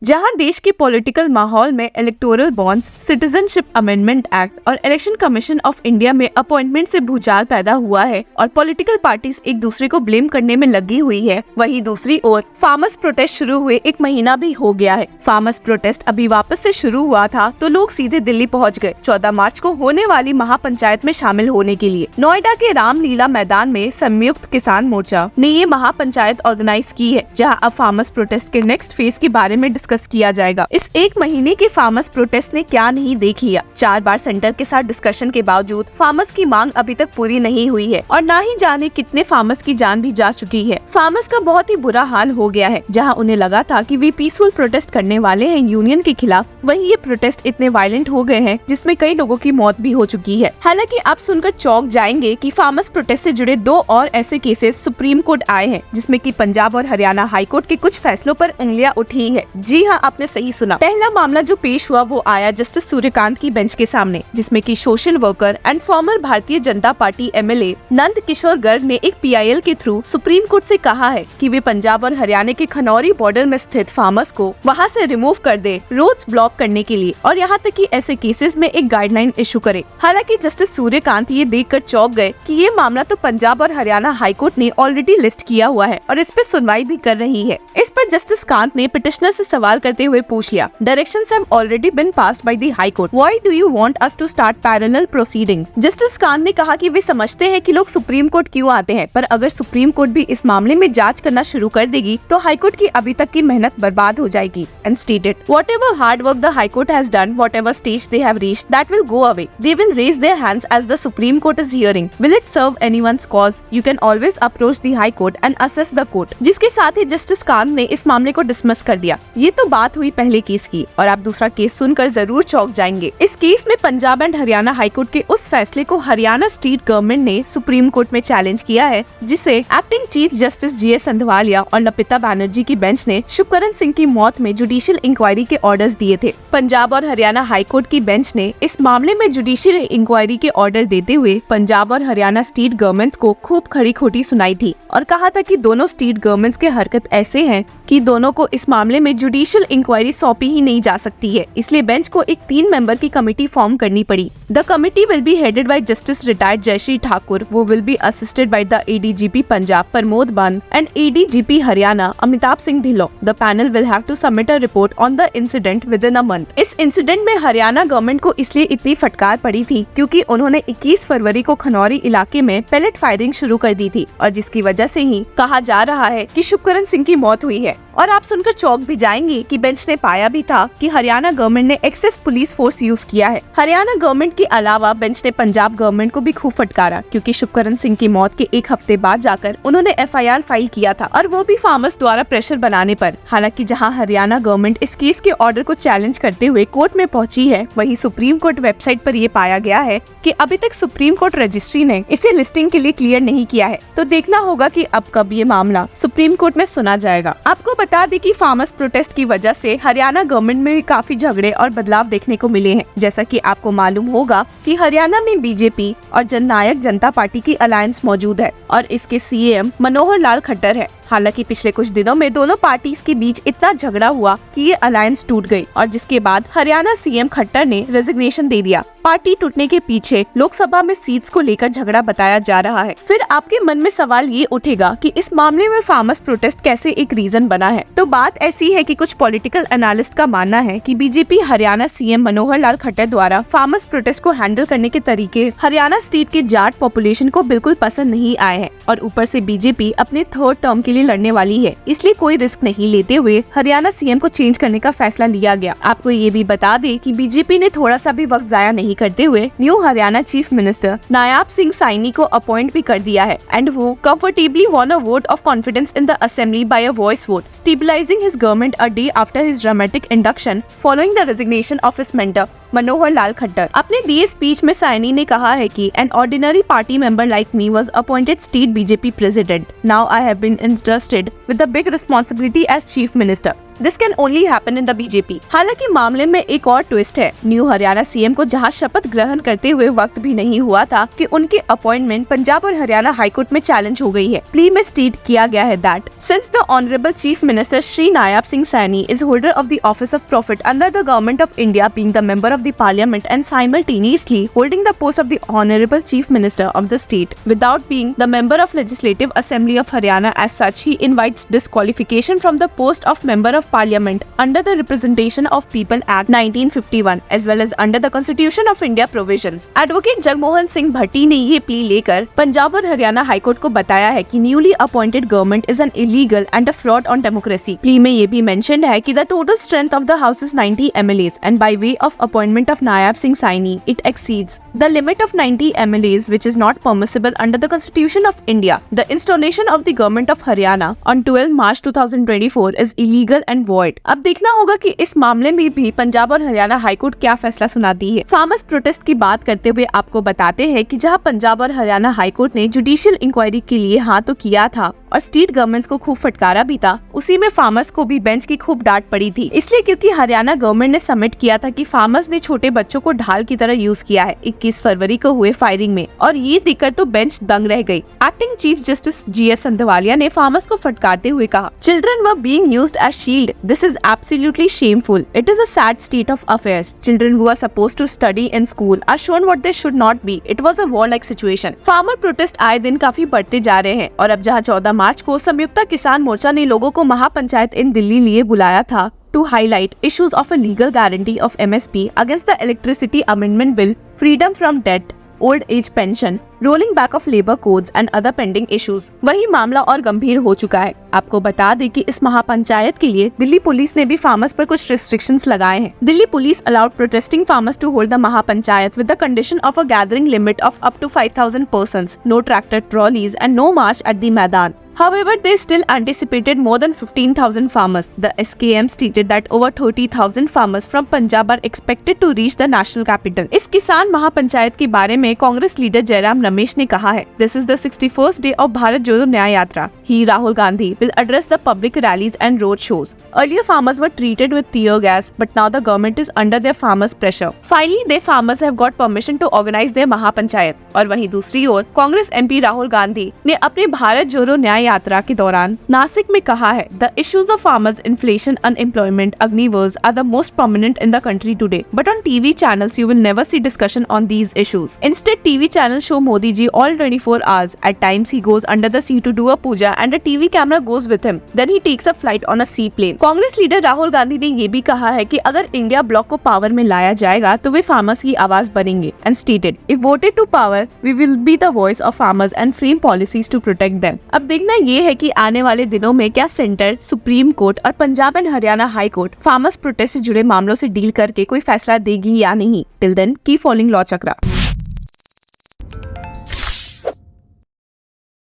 जहां देश के पॉलिटिकल माहौल में electoral bonds, citizenship amendment act और इलेक्शन कमीशन ऑफ इंडिया में अपॉइंटमेंट से भूचाल पैदा हुआ है और पॉलिटिकल पार्टीज एक दूसरे को ब्लेम करने में लगी हुई है, वहीं दूसरी ओर फार्मर्स प्रोटेस्ट शुरू हुए 1 महीना भी हो गया है। फार्मर्स प्रोटेस्ट अभी वापस से शुरू हुआ था तो लोग सीधे दिल्ली पहुंच गए 14 मार्च को होने वाली महापंचायत में शामिल होने के लिए। नोएडा के रामलीला मैदान में संयुक्त किसान मोर्चा ने ये महापंचायत ऑर्गेनाइज की है, जहां अब फार्मर्स प्रोटेस्ट के नेक्स्ट फेज के बारे में डिस्कस किया जाएगा। इस 1 महीने के फार्मर्स प्रोटेस्ट ने क्या नहीं देख लिया। 4 बार सेंटर के साथ डिस्कशन के बावजूद फार्मर्स की मांग अभी तक पूरी नहीं हुई है और ना ही जाने कितने फार्मर्स की जान भी जा चुकी है। फार्मर्स का बहुत ही बुरा हाल हो गया है। जहां उन्हें लगा था कि वे पीसफुल प्रोटेस्ट करने वाले हैं यूनियन के खिलाफ, वहीं ये प्रोटेस्ट इतने वायलेंट हो गए हैं जिसमें कई लोगों की मौत भी हो चुकी है। हालांकि आप सुनकर चौंक जाएंगे कि फार्मर्स प्रोटेस्ट से जुड़े 2 और ऐसे केसेस सुप्रीम कोर्ट आए हैं, जिसमें कि पंजाब और हरियाणा हाई कोर्ट के कुछ फैसलों पर उंगलियां उठी है। जी हाँ, आपने सही सुना। पहला मामला जो पेश हुआ वो आया जस्टिस सूर्यकांत की बेंच के सामने, जिसमें कि social worker and farmer Bharatiya Janata party MLA Nand Kishore Garg ने एक पीआईएल के थ्रू सुप्रीम कोर्ट से कहा है कि वे पंजाब और हरियाणा के खनौरी बॉर्डर में स्थित फार्मर्स को वहां से रिमूव कर दे रोड्स ब्लॉक करने के लिए, और यहाँ तक कि ऐसे केसेस में एक गाइडलाइन इशू करे। हालांकि जस्टिस सूर्यकांत ये देखकर चौंक गए कि ये मामला तो पंजाब और हरियाणा हाई कोर्ट ने ऑलरेडी लिस्ट किया हुआ है और इस पर सुनवाई भी कर रही है। इस पर जस्टिस कांत ने पिटिशनर से सवाल करते हुए पूछ लिया, directions have already been passed by the high court, why do you want us to start parallel proceedings. Justice Kant ने कहा कि वे समझते हैं कि लोग सुप्रीम कोर्ट क्यों आते हैं, पर अगर सुप्रीम कोर्ट भी इस मामले में जांच करना शुरू कर देगी तो हाई कोर्ट की अभी तक की मेहनत बर्बाद हो जाएगी। And stated, whatever hard work the high court has done, whatever stage they have reached, that will go away. They will raise their hands as the supreme court is hearing. Will it serve anyone's cause? You can always approach the high court and assess the court. जिसके साथ ही justice Kant ने इस मामले को dismiss कर दिया। ये तो बात हुई पहले केस की, और आप दूसरा केस सुनकर जरूर चौंक जाएंगे। इस केस में Punjab and Haryana high court के उस फैसले को हरियाणा स्टेट गवर्नमेंट ने सुप्रीम कोर्ट में चैलेंज किया है, जिसे acting chief justice GS Sandhawalia और नपिता बैनर्जी की बेंच ने शुभकरण सिंह की मौत में जुडिशियल इंक्वायरी के ऑर्डर्स दिए थे। पंजाब और हरियाणा हाई कोर्ट की बेंच ने इस मामले में जुडिशियल इंक्वायरी के ऑर्डर देते हुए पंजाब और हरियाणा स्टेट गवर्नमेंट को खूब खरी खोटी सुनाई थी और कहा था कि दोनों स्टेट गवर्नमेंट्स के हरकत ऐसे हैं कि दोनों को इस मामले में जुडिशियल इंक्वायरी सौंपी ही नहीं जा सकती है। इसलिए बेंच को एक 3 मेंबर की कमेटी फॉर्म करनी पड़ी। The committee will be headed by justice retired Jayshree Thakur, वो will be assisted by the ADGP Punjab Pramod Ban and ADGP Haryana Amitabh Singh Dhillon. The panel will have to submit a report on the incident within a month. इस incident में Haryana government को इसलिए इतनी फटकार पड़ी थी क्योंकि उन्होंने 21 फरवरी को खनौरी इलाके में पैलेट फायरिंग शुरू कर दी थी और जिसकी वजह से ही कहा जा रहा है कि शुभकरण सिंह की मौत हुई है। और आप सुनकर चौंक भी जाएंगे कि बेंच ने पाया भी था कि हरियाणा गवर्नमेंट ने एक्सेस पुलिस फोर्स यूज किया है। हरियाणा गवर्नमेंट के अलावा बेंच ने पंजाब गवर्नमेंट को भी खूब फटकारा क्योंकि शुभकरण सिंह की मौत के 1 हफ्ते बाद जाकर उन्होंने एफआईआर फाइल किया था, और वो भी फार्मर्स द्वारा प्रेशर बनाने पर। हालांकि जहां हरियाणा गवर्नमेंट इस केस के ऑर्डर को चैलेंज करते हुए कोर्ट में पहुंची है, वहीं सुप्रीम कोर्ट वेबसाइट पर ये पाया गया है कि अभी तक सुप्रीम कोर्ट रजिस्ट्री ने इसे लिस्टिंग के लिए क्लियर नहीं किया है। तो देखना होगा कि अब कब ये मामला सुप्रीम कोर्ट में सुना जाएगा। आपको बता दें कि फार्मर्स प्रोटेस्ट की वजह से हरियाणा गवर्नमेंट में भी काफी झगड़े और बदलाव देखने को मिले हैं। जैसा कि आपको मालूम होगा कि हरियाणा में बीजेपी और जननायक जनता पार्टी की अलायंस मौजूद है और इसके सीएम मनोहर लाल खट्टर है। हालांकि पिछले कुछ दिनों में दोनों पार्टीज के बीच इतना झगड़ा हुआ कि ये अलायंस टूट गई और जिसके बाद हरियाणा सीएम खट्टर ने रेजिग्नेशन दे दिया। पार्टी टूटने के पीछे लोकसभा में सीट्स को लेकर झगड़ा बताया जा रहा है। फिर आपके मन में सवाल ये उठेगा कि इस मामले में फार्मर्स प्रोटेस्ट कैसे एक रीजन बना है। तो बात ऐसी है कि कुछ पॉलिटिकल एनालिस्ट का मानना है कि बीजेपी हरियाणा सीएम मनोहर लाल खट्टर द्वारा फार्मर्स प्रोटेस्ट को हैंडल करने के तरीके हरियाणा स्टेट के जाट पॉपुलेशन को बिल्कुल पसंद नहीं आए हैं और ऊपर से बीजेपी अपने 3rd टर्म के लिए लड़ने वाली है, इसलिए कोई रिस्क नहीं लेते हुए हरियाणा सीएम को चेंज करने का फैसला लिया गया। आपको ये भी बता दें कि बीजेपी ने थोड़ा सा भी वक्त जाया नहीं करते हुए न्यू हरियाणा चीफ मिनिस्टर नायाब सिंह साइनी को अपॉइंट भी कर दिया है एंड वो comfortably won a vote of confidence in the assembly by a voice vote, stabilizing his government a day after his dramatic induction following the resignation of his mentor Manohar Lal Khattar. अपने दिए speech में साइनी ने कहा है कि an ordinary party member like me was appointed state BJP president. Now I have been entrusted with a big responsibility as chief minister. This can only happen in the BJP. हालांकि मामले में एक और ट्विस्ट है। New Haryana CM को जहां शपथ ग्रहण करते हुए वक्त भी नहीं हुआ था कि उनकी अपॉइंटमेंट पंजाब और हरियाणा हाईकोर्ट में चैलेंज हो गई है। प्ली में स्टेट किया गया है that since the honourable chief minister Shri Nayab Singh Saini is holder of the office of profit under the government of India, being the member of the parliament and simultaneously holding the post of the honourable chief minister of the state without being the member of legislative assembly of Haryana as such, he invites disqualification from the post of member of parliament under the representation of people act 1951 as well as under the Constitution of India provisions. Advocate Jagmohan Singh Bhatti ने ये plea लेकर पंजाब और Haryana high court को बताया है कि newly appointed government is an illegal and a fraud on democracy. Plea में ये भी मेंशन्ड है कि the total strength of the house is 90 MLAs and by way of appointment of Nayab Singh Saini, it exceeds the limit of 90 MLAs which is not permissible under the Constitution of India. The installation of the government of Haryana on 12 March 2024 is illegal and void. अब देखना होगा कि इस मामले में भी पंजाब और Haryana high court क्या फैसला सुनाती है। फार्मर्स प्रोटेस्ट की बात करते हुए आपको बताते हैं कि जहां पंजाब और हरियाणा हाईकोर्ट ने जुडिशियल इंक्वायरी के लिए हाँ तो किया था और स्टेट गवर्नमेंट्स को खूब फटकारा भी था, उसी में फार्मर्स को भी बेंच की खूब डांट पड़ी थी। इसलिए क्योंकि हरियाणा गवर्नमेंट ने सबमिट किया था कि फार्मर्स ने छोटे बच्चों को ढाल की तरह यूज किया है 21 फरवरी को हुए फायरिंग में, और ये देखकर तो बेंच दंग रह गई। Acting chief justice GS Sandhawalia ने फार्मर्स को फटकारते हुए कहा, children were being used as shield, this is absolutely shameful, it is a sad state of affairs, children who are supposed to study in school are shown what they should not be, it was a war like situation. Farmer protest आए दिन काफी बढ़ते जा रहे हैं और अब जहां 14 मार्च को संयुक्त किसान मोर्चा ने लोगों को महापंचायत इन दिल्ली लिए बुलाया था to highlight issues of a legal guarantee of MSP against the electricity amendment bill, freedom from debt, old age pension, rolling back of labor codes and other pending issues, वही मामला और गंभीर हो चुका है। आपको बता दें कि इस महापंचायत के लिए दिल्ली पुलिस ने भी फार्मर्स पर कुछ रिस्ट्रिक्शंस लगाए हैं। Delhi police allowed protesting farmers to hold the mahapanchayat with the condition of a gathering limit of up to 5,000 persons, no tractor trolleys and no march at the मैदान। However, they still anticipated more than 15,000 farmers. The SKM stated that over 30,000 farmers from Punjab are expected to reach the national capital. इस किसान महापंचायत के बारे में Congress leader Jairam Ramesh ने कहा है, This is the 61st day of Bharat जोड़ो न्याय यात्रा. He, Rahul Gandhi, will address the public rallies and road shows. Earlier, farmers were treated with tear gas, but now the government is under their farmers' pressure. Finally, their farmers have got permission to organize their महापंचायत. और वहीं दूसरी ओर Congress MP Rahul Gandhi ने अपने भारत जोड़ो न्याय यात्रा के दौरान नासिक में कहा है, the issues of farmers, inflation, unemployment, Agniveers are the most prominent in the country today, but on TV channels you will never see discussion on these issues. Instead TV channel show Modi ji all 24 hours. At times he goes under the sea to do a puja and a TV camera goes with him. Then he takes a flight on a seaplane. Congress leader Rahul Gandhi ने ये भी कहा है कि अगर India block को power में लाया जाएगा तो वे फार्मर्स की आवाज बनेंगे and stated, if voted to power, we will be the voice of farmers and frame policies to protect them. अब देखना ये है कि आने वाले दिनों में क्या सेंटर, सुप्रीम कोर्ट और Punjab and Haryana high court farmers protest से जुड़े मामलों से डील करके कोई फैसला देगी या नहीं। Till then keep following law चक्रा।